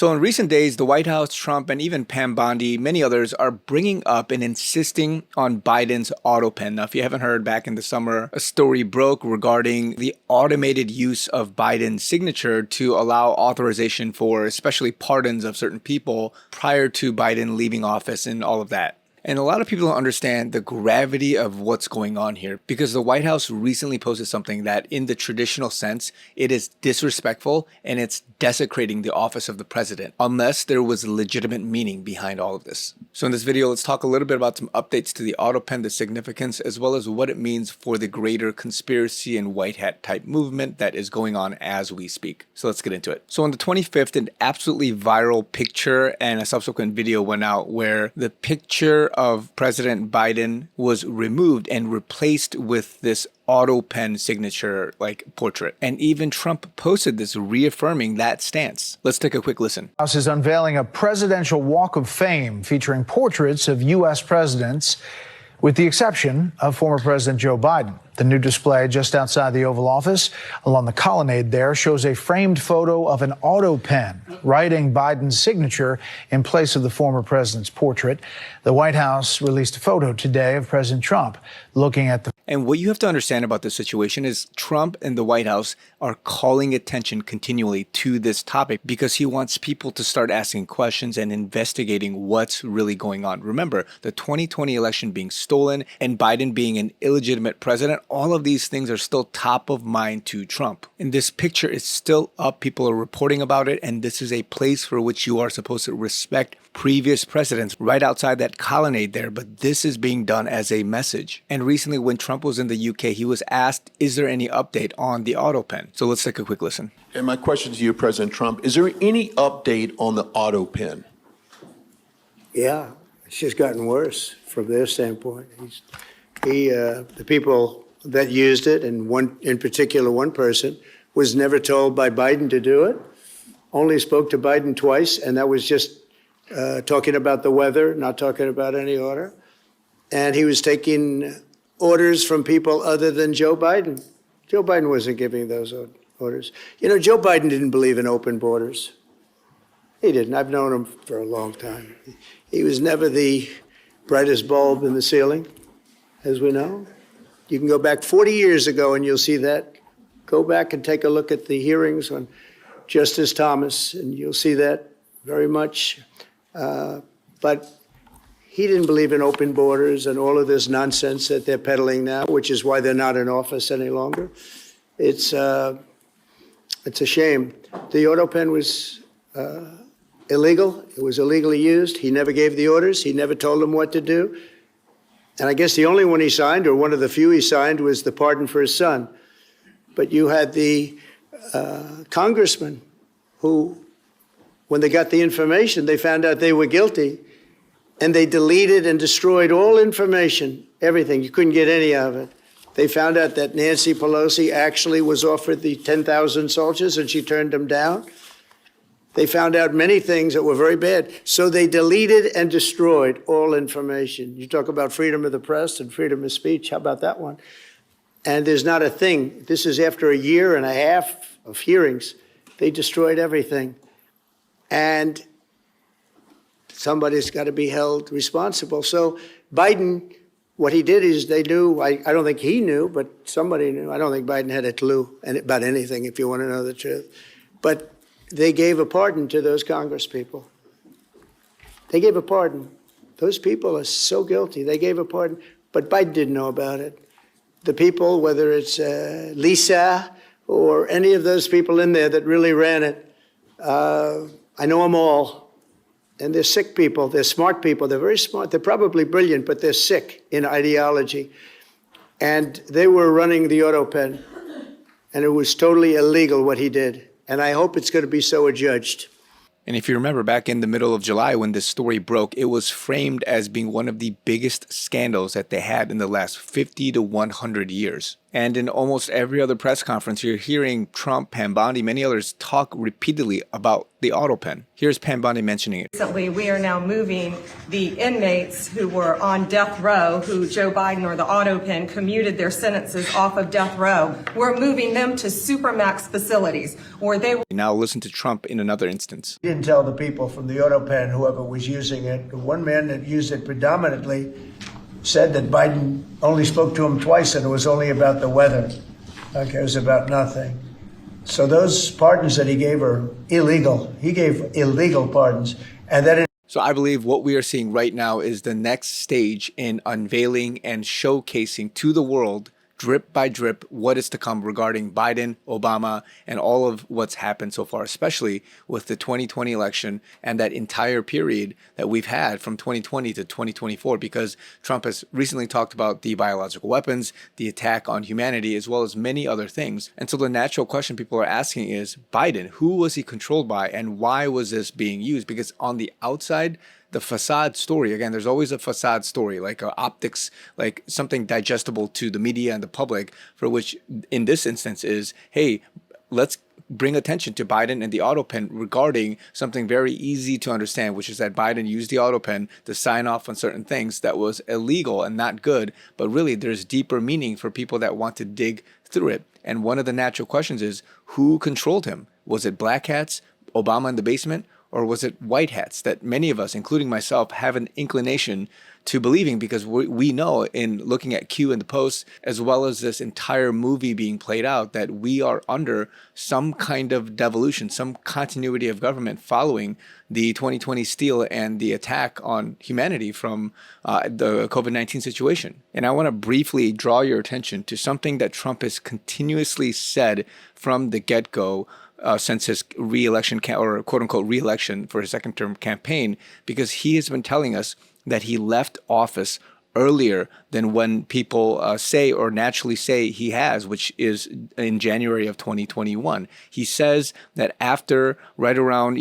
So in recent days, the White House, Trump, and even Pam Bondi, many others, are bringing up and insisting on Biden's autopen. Now, if you haven't heard, back in the summer, a story broke regarding the automated use of Biden's signature to allow authorization for especially pardons of certain people prior to Biden leaving office and all of that. And a lot of people don't understand the gravity of what's going on here, because the White House recently posted something that in the traditional sense, it is disrespectful and it's desecrating the office of the president, unless there was legitimate meaning behind all of this. So in this video, let's talk a little bit about some updates to the autopen, the significance, as well as what it means for the greater conspiracy and white hat type movement that is going on as we speak. So let's get into it. So on the 25th, an absolutely viral picture and a subsequent video went out where the picture of President Biden was removed and replaced with this autopen signature like portrait. And even Trump posted this reaffirming that stance. Let's take a quick listen. The House is unveiling a presidential walk of fame featuring portraits of U.S. presidents, with the exception of former President Joe Biden. The new display just outside the Oval Office along the colonnade there shows a framed photo of an autopen writing Biden's signature in place of the former president's portrait. The White House released a photo today of President Trump looking at the. And what you have to understand about this situation is Trump and the White House are calling attention continually to this topic because he wants people to start asking questions and investigating what's really going on. Remember, the 2020 election being stolen and Biden being an illegitimate president, all of these things are still top of mind to Trump. And this picture is still up. People are reporting about it. And this is a place for which you are supposed to respect previous presidents right outside that colonnade there. But this is being done as a message. And recently when Trump was in the UK, he was asked, is there any update on the autopen? So let's take a quick listen. And my question to you, President Trump, is there any update on the autopen? Yeah, it's just gotten worse from their standpoint. The people that used it, and one in particular, one person, was never told by Biden to do it, only spoke to Biden twice, and that was just talking about the weather, not talking about any order. And he was taking orders from people other than Joe Biden. Joe Biden wasn't giving those orders. You know, Joe Biden didn't believe in open borders. He didn't. I've known him for a long time. He was never the brightest bulb in the ceiling, as we know. You can go back 40 years ago and you'll see that. Go back and take a look at the hearings on Justice Thomas, and you'll see that very much. But he didn't believe in open borders and all of this nonsense that they're peddling now, which is why they're not in office any longer. It's a shame. The autopen was illegal. It was illegally used. He never gave the orders. He never told them what to do. And I guess the only one he signed, or one of the few he signed, was the pardon for his son. But you had the congressman who, when they got the information, they found out they were guilty, and they deleted and destroyed all information, everything. You couldn't get any of it. They found out that Nancy Pelosi actually was offered the 10,000 soldiers, and she turned them down. They found out many things that were very bad. So they deleted and destroyed all information. You talk about freedom of the press and freedom of speech. How about that one? And there's not a thing. This is after a year and a half of hearings. They destroyed everything. And somebody's got to be held responsible. So Biden, what he did is they knew, I don't think he knew, but somebody knew. I don't think Biden had a clue about anything, if you want to know the truth. But they gave a pardon to those Congress people. They gave a pardon. Those people are so guilty. They gave a pardon, but Biden didn't know about it. The people, whether it's Lisa or any of those people in there that really ran it, I know them all. And they're sick people. They're smart people. They're very smart. They're probably brilliant, but they're sick in ideology. And they were running the autopen, and it was totally illegal what he did. And I hope it's going to be so adjudged. And if you remember back in the middle of July when this story broke, it was framed as being one of the biggest scandals that they had in the last 50 to 100 years. And in almost every other press conference, you're hearing Trump, Pambondi, many others talk repeatedly about the autopen. Here's Pambondi mentioning it. Recently, we are now moving the inmates who were on death row, who Joe Biden or the autopen commuted their sentences off of death row. We're moving them to supermax facilities where they will. Now listen to Trump in another instance. He didn't tell the people from the autopen, whoever was using it. The one man that used it predominantly said that Biden only spoke to him twice and it was only about the weather. Okay, it was about nothing. So those pardons that he gave are illegal. He gave illegal pardons. And that. So I believe what we are seeing right now is the next stage in unveiling and showcasing to the world, drip by drip, what is to come regarding Biden, Obama, and all of what's happened so far, especially with the 2020 election and that entire period that we've had from 2020 to 2024, because Trump has recently talked about the biological weapons, the attack on humanity, as well as many other things. And so the natural question people are asking is, Biden, who was he controlled by and why was this being used? Because on the outside, the facade story, again, there's always a facade story, like optics, like something digestible to the media and the public, for which in this instance is, hey, let's bring attention to Biden and the autopen regarding something very easy to understand, which is that Biden used the autopen to sign off on certain things that was illegal and not good. But really, there's deeper meaning for people that want to dig through it. And one of the natural questions is, who controlled him? Was it black hats, Obama in the basement? Or was it white hats that many of us, including myself, have an inclination to believing, because we know in looking at Q and the Post, as well as this entire movie being played out, that we are under some kind of devolution, some continuity of government following the 2020 steal and the attack on humanity from the COVID-19 situation. And I want to briefly draw your attention to something that Trump has continuously said from the get-go since his re-election or quote-unquote re-election for his second-term campaign, because he has been telling us that he left office earlier than when people say or naturally say he has, which is in January of 2021. He says that after right around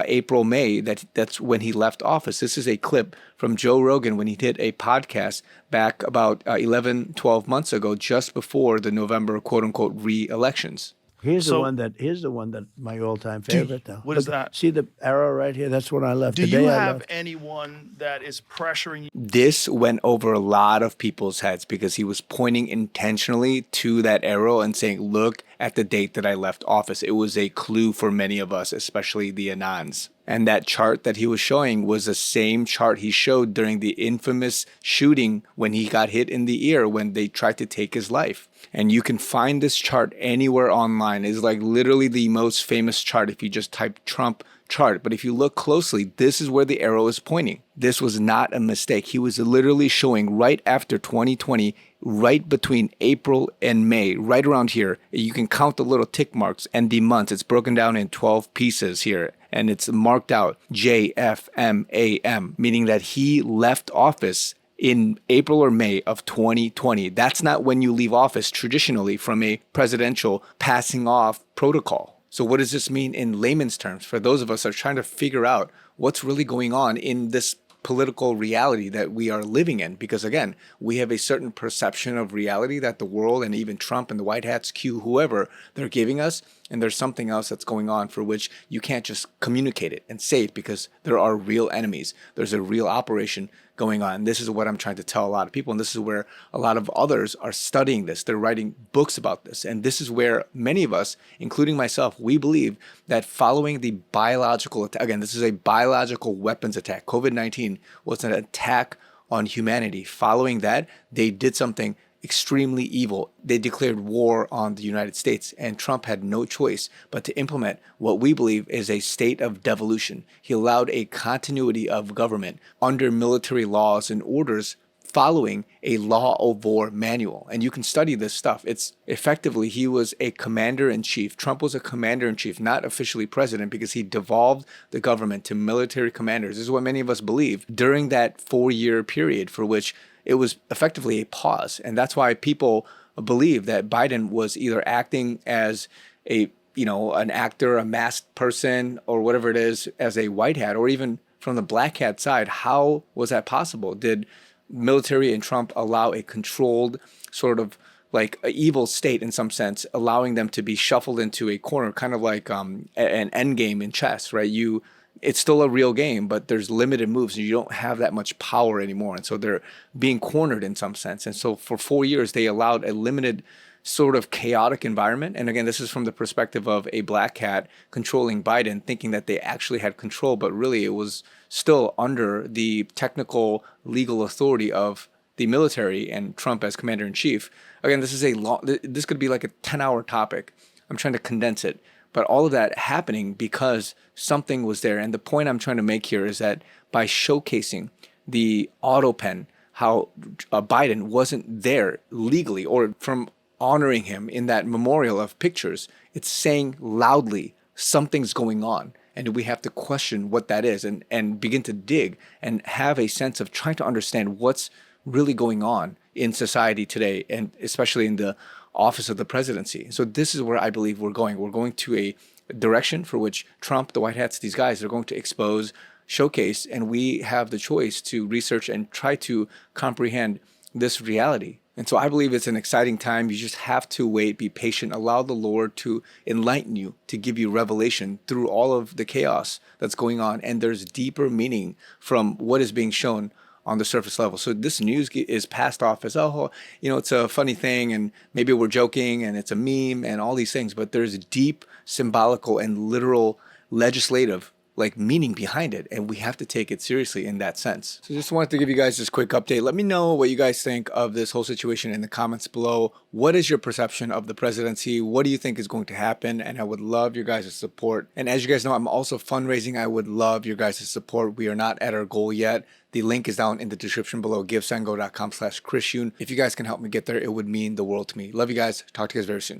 April, May, that's when he left office. This is a clip from Joe Rogan when he did a podcast back about 11, 12 months ago, just before the November quote-unquote re-elections. Here's the one that my all-time favorite, though. What is that? See the arrow right here? That's when I left. Do you have anyone that is pressuring you? This went over a lot of people's heads because he was pointing intentionally to that arrow and saying, look at the date that I left office. It was a clue for many of us, especially the Anons. And that chart that he was showing was the same chart he showed during the infamous shooting when he got hit in the ear when they tried to take his life. And you can find this chart anywhere online. It's like literally the most famous chart if you just type Trump chart. But if you look closely, this is where the arrow is pointing. This was not a mistake. He was literally showing right after 2020, right between April and May, right around here. You can count the little tick marks and the months. It's broken down in 12 pieces here. And it's marked out JFMAM, meaning that he left office in April or May of 2020. That's not when you leave office traditionally from a presidential passing off protocol. So what does this mean in layman's terms for those of us that are trying to figure out what's really going on in this political reality that we are living in? Because again, we have a certain perception of reality that the world and even Trump and the White Hats, Q, whoever, they're giving us. And there's something else that's going on for which you can't just communicate it and say it because there are real enemies. There's a real operation going on. This is what I'm trying to tell a lot of people. And this is where a lot of others are studying this. They're writing books about this. And this is where many of us, including myself, we believe that following the biological attack, again, this is a biological weapons attack. COVID-19 was an attack on humanity. Following that, they did something extremely evil. They declared war on the United States, and Trump had no choice but to implement what we believe is a state of devolution. He allowed a continuity of government under military laws and orders following a law of war manual. And you can study this stuff. It's effectively, he was a commander-in-chief. Trump was a commander-in-chief, not officially president, because he devolved the government to military commanders. This is what many of us believe during that 4-year period for which it was effectively a pause. And that's why people believe that Biden was either acting as an actor, a masked person, or whatever it is, as a white hat, or even from the black hat side. How was that possible? Did military and Trump allow a controlled sort of like an evil state in some sense, allowing them to be shuffled into a corner, kind of like an end game in chess, right? It's still a real game, but there's limited moves and you don't have that much power anymore. And so they're being cornered in some sense. And so for 4 years, they allowed a limited sort of chaotic environment. And again, this is from the perspective of a black cat controlling Biden, thinking that they actually had control, but really it was still under the technical legal authority of the military and Trump as commander in chief. Again, this could be like a 10-hour topic. I'm trying to condense it. But all of that happening because something was there. And the point I'm trying to make here is that by showcasing the autopen, how Biden wasn't there legally or from honoring him in that memorial of pictures, it's saying loudly something's going on. And we have to question what that is and begin to dig and have a sense of trying to understand what's really going on in society today, and especially in the office of the presidency. So this is where I believe we're going. We're going to a direction for which Trump, the White Hats, these guys are going to expose, showcase, and we have the choice to research and try to comprehend this reality. And so I believe it's an exciting time. You just have to wait, be patient, allow the Lord to enlighten you, to give you revelation through all of the chaos that's going on. And there's deeper meaning from what is being shown on the surface level. So this news is passed off as, oh, it's a funny thing and maybe we're joking and it's a meme and all these things, but there's deep symbolical and literal legislative meaning behind it, and we have to take it seriously in that sense. So just wanted to give you guys this quick update. Let me know what you guys think of this whole situation in the comments below. What is your perception of the presidency? What do you think is going to happen? And I would love your guys' support. And as you guys know, I'm also fundraising. I would love your guys' support. We are not at our goal yet. The link is down in the description below, givesendgo.com/chrisyoonyt. If you guys can help me get there, it would mean the world to me. Love you guys. Talk to you guys very soon.